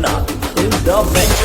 Gopinath in the mix.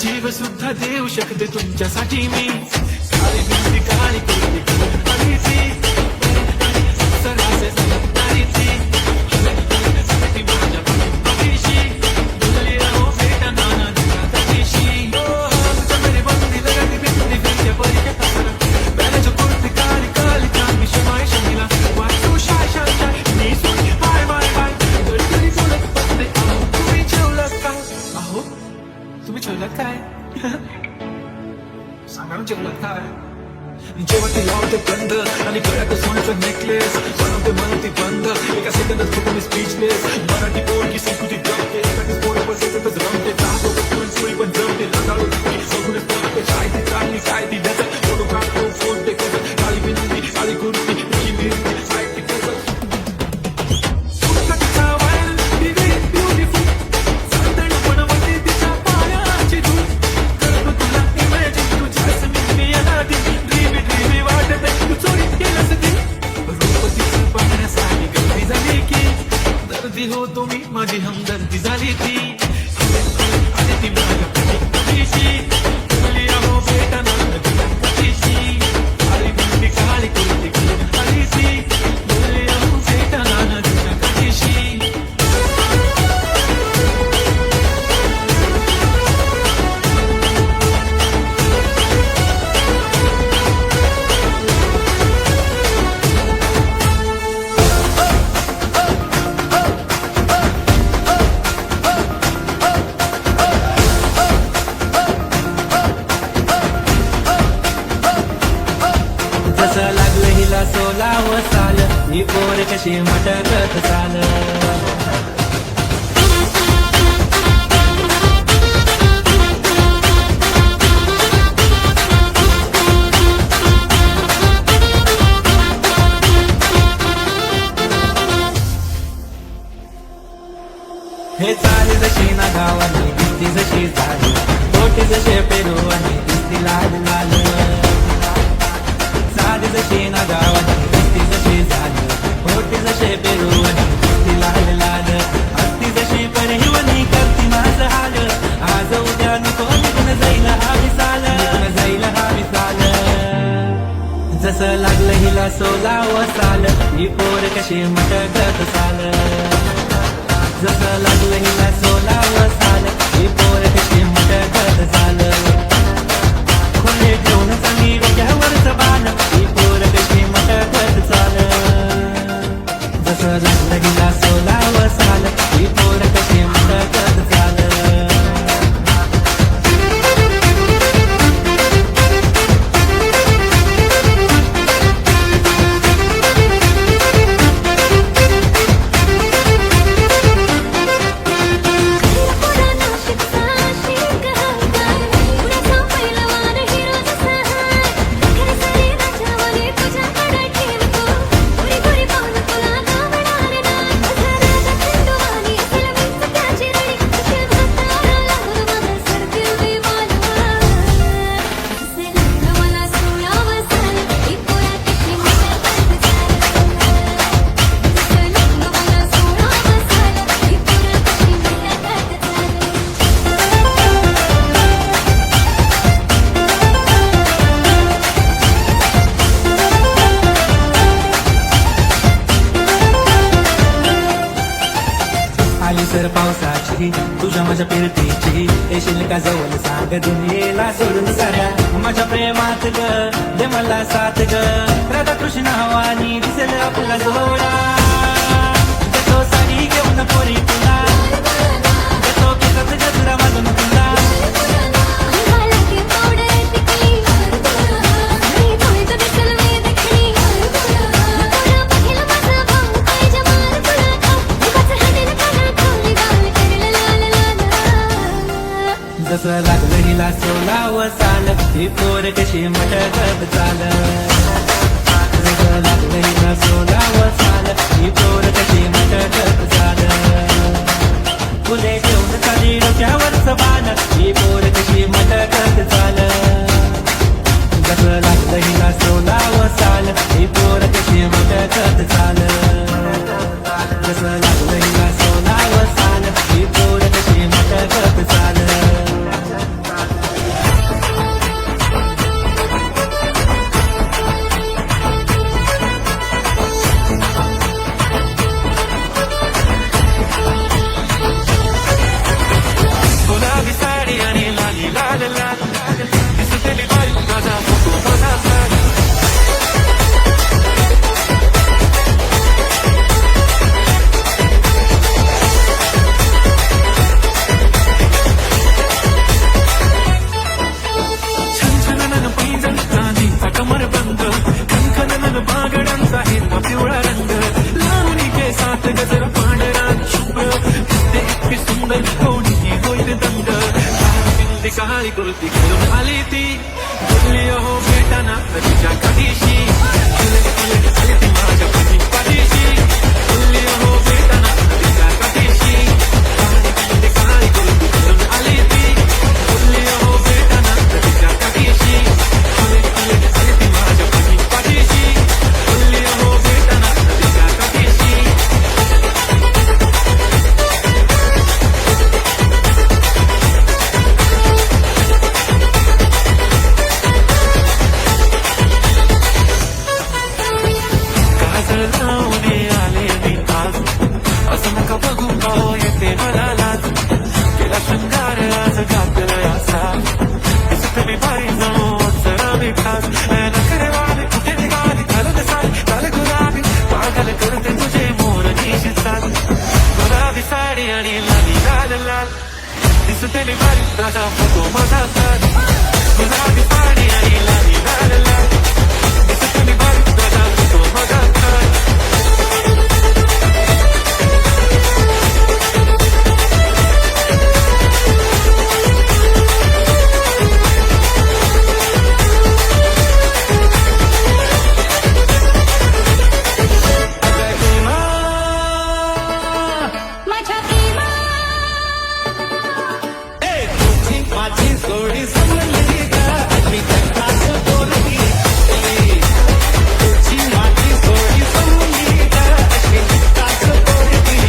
जीव सुद्धा देऊ शकते तुमच्यासाठी मी काळी बिंदी काळी कुर्ती घालून आली ती सरासे सलगणारी ती ती माझ्या पाठीशी बोलली राहो बेटा नाना दिला तशीशी तुझ्या मेरी बंदी लगाती बिंदी फिरते परी के तारा बैलाच्या कुर्ती काळी काळी चांदी शमाय शमीला वाचू शाय शाय शाय मी सुनी बाय बाय बाय घरी घरी बोलत बसते अहो तुम्ही जेवलात काय अहो तुम्ही जेवलात काय सांगा ना जेवलात काय जेव्हा ते लावते बंद आणि गळ्यात सोन्याचा नेकलेस बनवते मन ती बंद एका सेकंदात होतो मी स्पीचलेस मराठी पोरगी संस्कृती जमते एखादी पोर बसतच रमते जातो पण सुई पण जमते लताळू बघूनच पळते काय ती चालली काय ती डझल फोटो काढतो फोन ते कसं काळी बिंदी काळी कुर्ती तुझी मिरची काय ती कसं सुटका वाईल दिली ब्युटिफुल चांदण बनवते तिच्या पायाची धूल करतो तुला इमॅजिन तुझ्या समीपी याला ती ड्रीमी वाटत तू चोरी केलंस ती रूप तिचं पाहण्यासाठी गर्दी झाली की दर्दी होतो मी माझी हमदर्दी झाली ती आणि ती माझ्या पाठीशी बोलली अहो बेटा नाना दिला तशीशी काळी बिंदी काळी कुर्ती घालून आली ती बोलली अहो बेटा नाना दिला तशीशी जसं लागलं हिला 16व साल ही पोर कशी मटकत चाल हे चाले जशी ना गावाने दिसती जशी झाली पोटी जसे पेरू आणि दिसती लाल लाल साधी जशी ना गावाने दिसती जशी झाली पोटी जसे पेरू आणि दिसती लाल लाल असती जशी परिवनी करती माझं हाल आज उद्या नको निघून जाईल हा विसाल जाईल हा विसाल जसं लागलं हिला 16व साल ही पोर कशी मटकत चाल जसं लागलं हिला 16व साल ही पोर कशी मटकत चाल खोले ठेवून चांगली डोक्यावरच बाण ही पोर कशी मटकत चाल जसं लागलं हिला 16व साल ही पोर कशी मटकत चाल आली सर पावसाची तुझ्या माझ्या पिरतीची येशील का जवळ सांग दुनियेला सोडून साऱ्या माझ्या प्रेमात ग दे मला साथ ग राधाकृष्ण हवानी दिसेल आपला जोडा देतो साडी घेऊन पोरी तुला देतो केसात गजरा मागून तुला जसं लागलं हिला 16व साल ही पोर कशी मटकत चाल जसं लागलं हिला 16व साल ही पोर कशी मटकत चाल फुले ठेवून चाली डोक्यावरच बाण ही पोर कशी मटकत चाल जसं लागलं हिला 16व साल ही पोर कशी मटकत चाल जसं लागलं हिला 16व साल ही पोर कशी मटकत चाल काळी कुर्ती घालून आली ती बोलली हो भेटाना तिच्या कधीशी आली ती माझ्या पाठीशी बोलली हो भेटाना तिच्या कधीशी काळी कुर्ती घालून आली ती बोलली हो भेटाना तिच्या कधीशी आली ती माझ्या पाठीशी बोलली हो भेटाना तिच्या कधीशी काजळ लावून आले मी आज असं नका बघू पाहू येते मला लाज केला शृंगार आज घातला असा दिसत मी बारी जाऊन जरा मी खास नखरे वाले कुठे निघाली घालून चाल गुलाबी पागल करते तुझे मोर निशितात गुलाबी साडी आणि लाली लाल लाल दिसते मी बारी राजा फोटो माझा साथ गुलाबी साडी आणि लाली लाल लाल दिसते मी बारी राजा फोटो माझा साथ माझ्या प्रेमा माझी जोडी समजली का मी त्याच बोलली तुझी माझी जोडी समजली का मी त्याच बोलली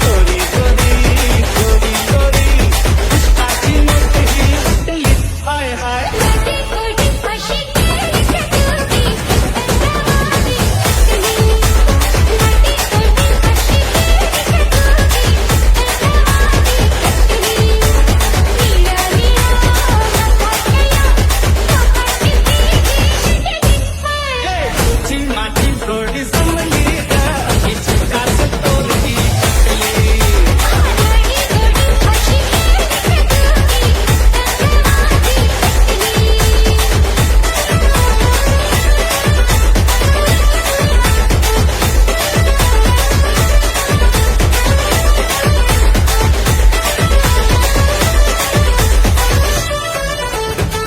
थोडी थोडी थोडी थोडी पुष्पाची मोठी उठली हाय हाय माझी गोडी अशी केली सजवली तंदवादी माझी गोडी अशी केली सजवली तंदवादी नीला नीला तुझी माझी जोडी समजली का मी त्याच बोलली माझी गोडी अशी केली सजवली तंदवादी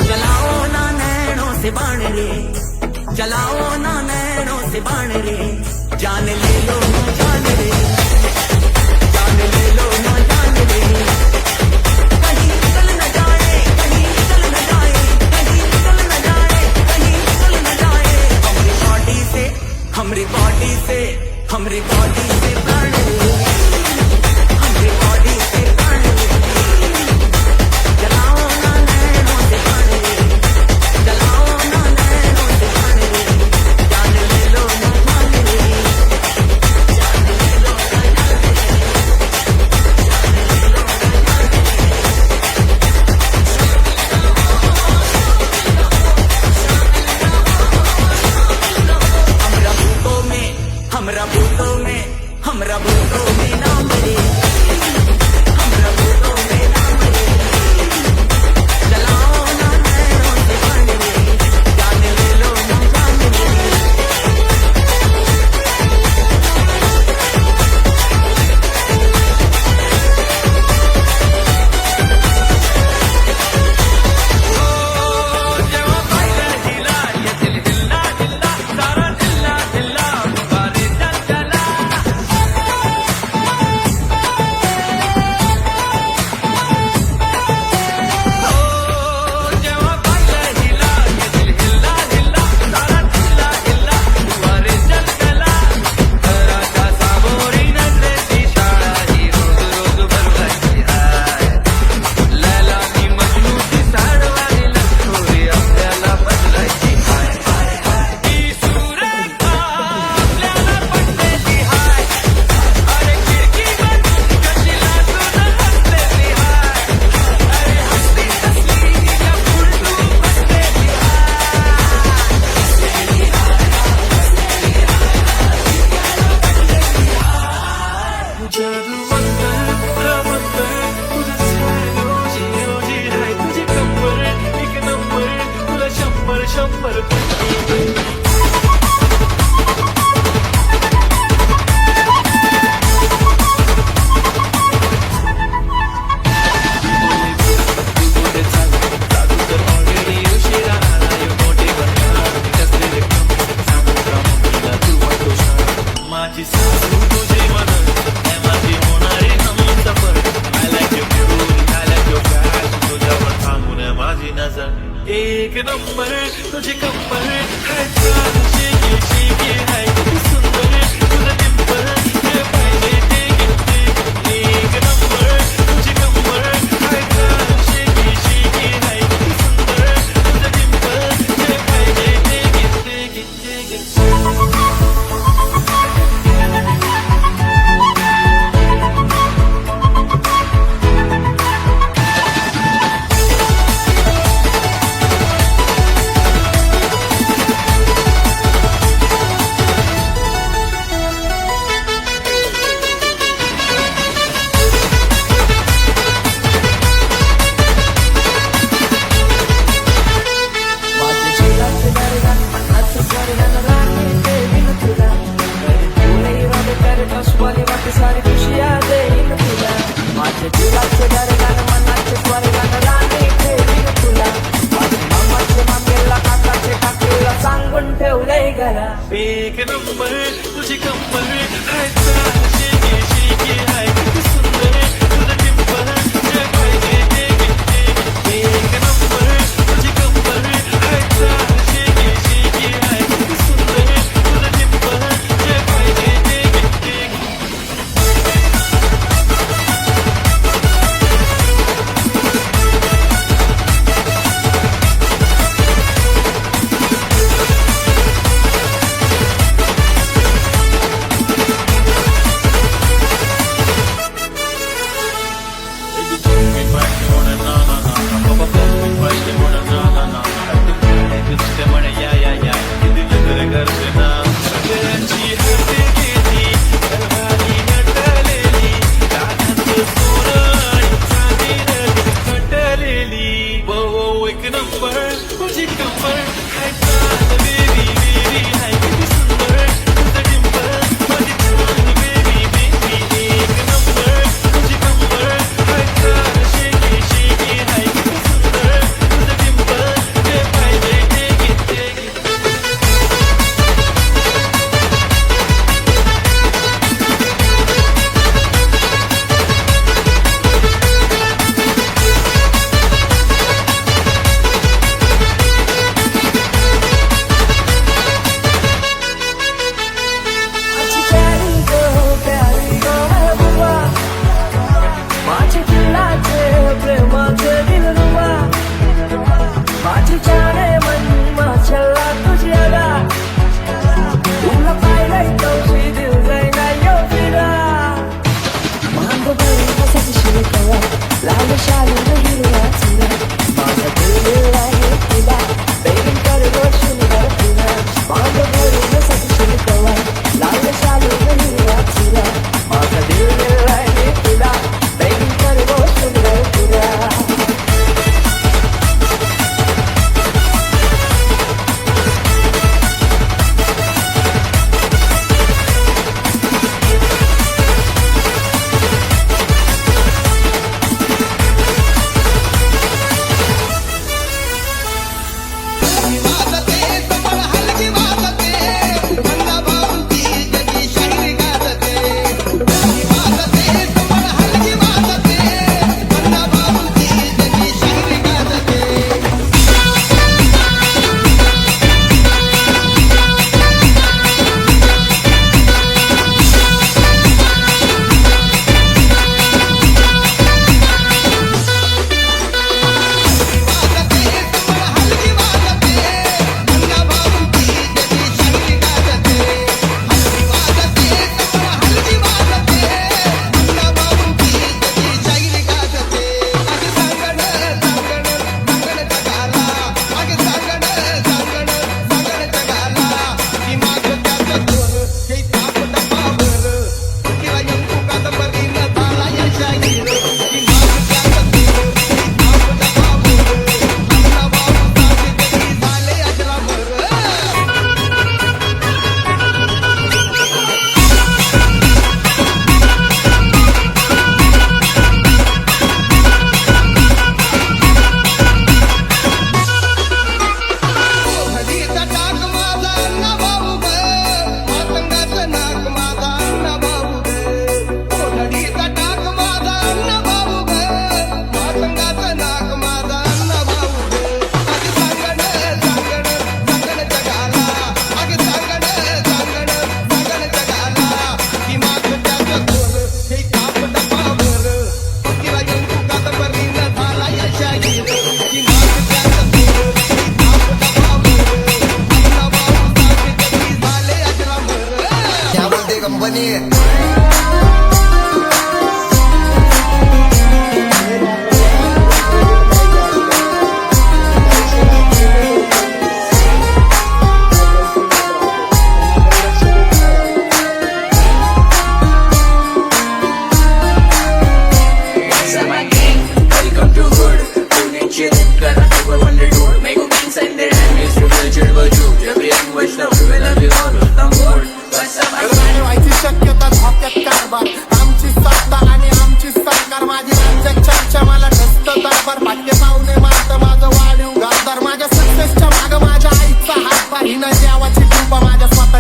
चलाओ ना नैनों से बाण रे चलाओ ना नैनों से बाण रे जान ले लो ना जान रे जान ले लो ना जान रे कहीं निकल न जाए कहीं निकल न जाए कहीं निकल न जाए कहीं निकल न जाए हमारी बॉडी से हमारी बॉडी से हमारी बॉडी से प्राण रे हमारी बॉडी से प्राण रे चलाओ ना नैनों से बाण रे चलाओ ना नैनों से बाण रे जान ले लो ना जान रे एक नंबर तुझी कंबर हाय छान शेकी शेकी हाय किती सुंदर तुझं डिंपल जे पाहिजे ते घेते एक नंबर तुझी कंबर हाय छान शेकी शेकी हाय किती सुंदर तुझं डिंपल जे पाहिजे ते घेते माझ्या जीवाचं दरदान मनाचं स्वर्गान राणी देईन तुला तुला इरादे करत अस्वाली वाट सारी खुशिया देईन तुला माझ्या जीवाचं दरदान मनाचं स्वर्गान राणी देईन तुला माझ्या मामाच्या मामेला काकाचे काकीला सांगून ठेवलंय घरा एक नंबर तुझी कंबर हाय छान शेकी शेकी हाय किती सुंदर तुझं डिंपल जे पाहिजे ते घेते एक नंबर तुझी कंबर हाय छान शेकी शेकी हाय किती सुंदर तुझं डिंपल जे पाहिजे ते घेते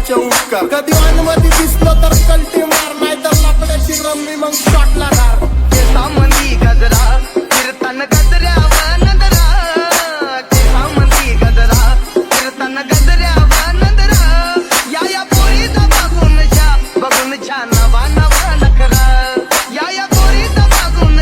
स्वतःचे उपकार. कधी अनुमती दिसलो तर कल्टी मार, नाही तर लपड्याची रम्मी मग शॉटला धार. केसामंदी गजरा फिरताना गजऱ्यावर नजरा, केसामंदी गजरा फिरताना गजऱ्यावर नजरा. या पोरीचा बघून छान नवा नवा नखरा. या पोरीचा बघून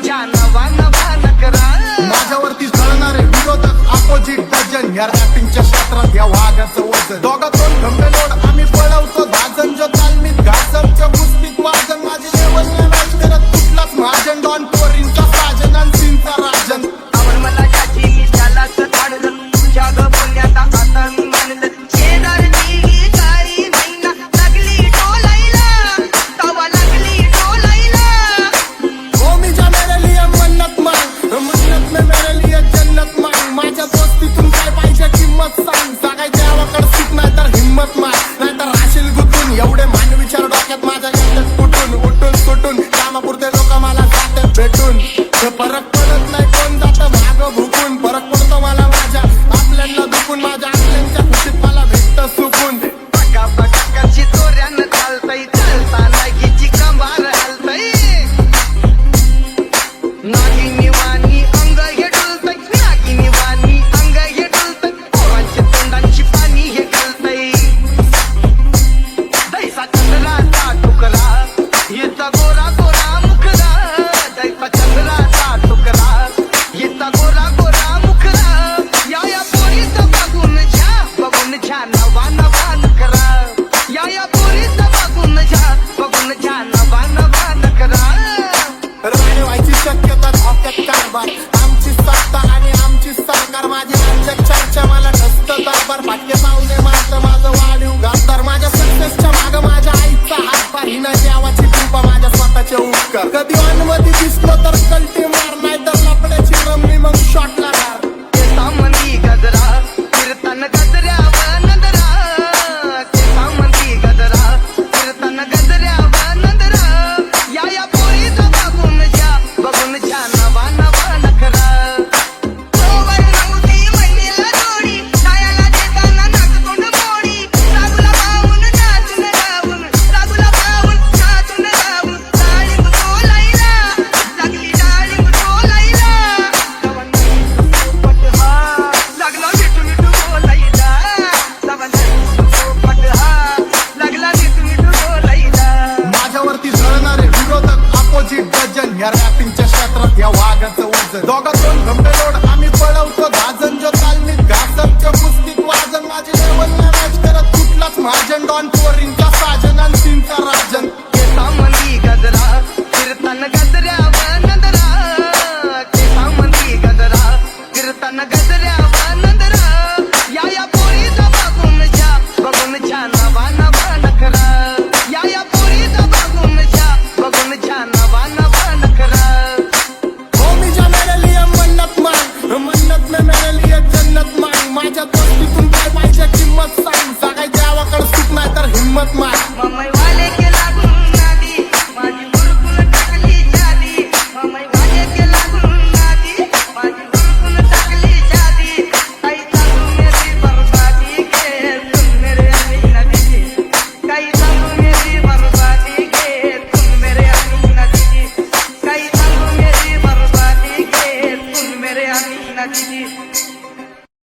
छान नवा नवा नखरा. माझ्यावरती जळणारे विरोधक अपोजिट डझन, या रॅपिंगच्या क्षेत्रात या वाघाचं वजन. दोघातून खंबे लोड आम्ही पळवतो भाजन, जो तालमीत घासमच्या कुस्तीत वाजन. माझी लेवल नाही करत कुठलाच महाजन, डॉन पोरींचा साजन आणि सीनचा राजन. आवड मला ज्याची मी त्यालाच काढलं, तुझ्या ग बोलण्यात आता मी मानलं. शेजारची गाडी मैना लागली डोलायला, तवा लागली डोलायला. ओ मिजा मेरे लिए मन्नत मांग, मन्नत में मेरे लिए जन्नत मांग. माझ्या दोस्तीतून काय पाहिजे किंमत सांग. सांगायच्या देवाकडे सुट नाही तर हिम्मत मार, नाही तर राशील गुतून. एवढे मान विचार डोक्यात माझ्या येतात कुठून उठून सुटून. कामापुरते लोक मला जातात भेटून. हे फरक पडत नाही कोण जातं मागं भुकून. फरक पडतो मला माझ्या आपल्यांना दुखून, माझ्या आपल्यांच्या खुशीत मला भेटतं सुकून. पका पका करशी चोऱ्यानं चालतंय, चालताना हिची कंबार हलतंय. नागिनी वाणी अंग हे डुलतंय, नागिनी वाणी अंग हे डुलतंय. पोरांच्या तोंडांची पाणी हे गलतंय. दैसा चंद्राचा तुकडा हिचा गोरा गोरा मुखरा. दैसा चंद्राचा तुकडा हिचा गोरा गोरा मुखरा. या पोरीचं बघून छान नवा नवा नखरा. या पोरीचं बघून छान नवा नवा नखरा. राणी व्हायची शक्यता धोक्यात कारभार. आमची सत्ता आणि आमची सरकार, माझी राज्यात चर्चा मला नसतं दरबार. भाग्य पावले माझं माझं वाढीव घातदार. माझ्या सक्सेसच्या मागं माझ्या आईचा हातभार. हिना देवाची कृपा माझ्या स्वतःचे उपकार. कधी अनुमती दिसलो तर कल्टी मार, नाही तर लपड्याची रम्मी मग शॉटला धार. केसामंदी गजरा फिरताना गजऱ्यावर नजरा, केसामंदी गजरा फिरताना गजऱ्यावर नजरा. या पोरीचा बघून छान नवा नवा नखरा. तोवर नव्हती महिला जोडी, डायाला देताना नाचतोंड मोडी. रागुला पाहून नाचून गाऊन, रागुला पाहून नाचून गाऊन. डाळिंब डोलायला लागली, डाळिंब डोलायला. पोपट हा लागला मिठू मिठू बोलायला. पोपट हा लागला मिठू मिठू बोलायला. माझ्यावरती जळणारे विरोधक अपोजिट डझन, या रॅपिंगच्या क्षेत्रात या वाघाचं वजन. दोघात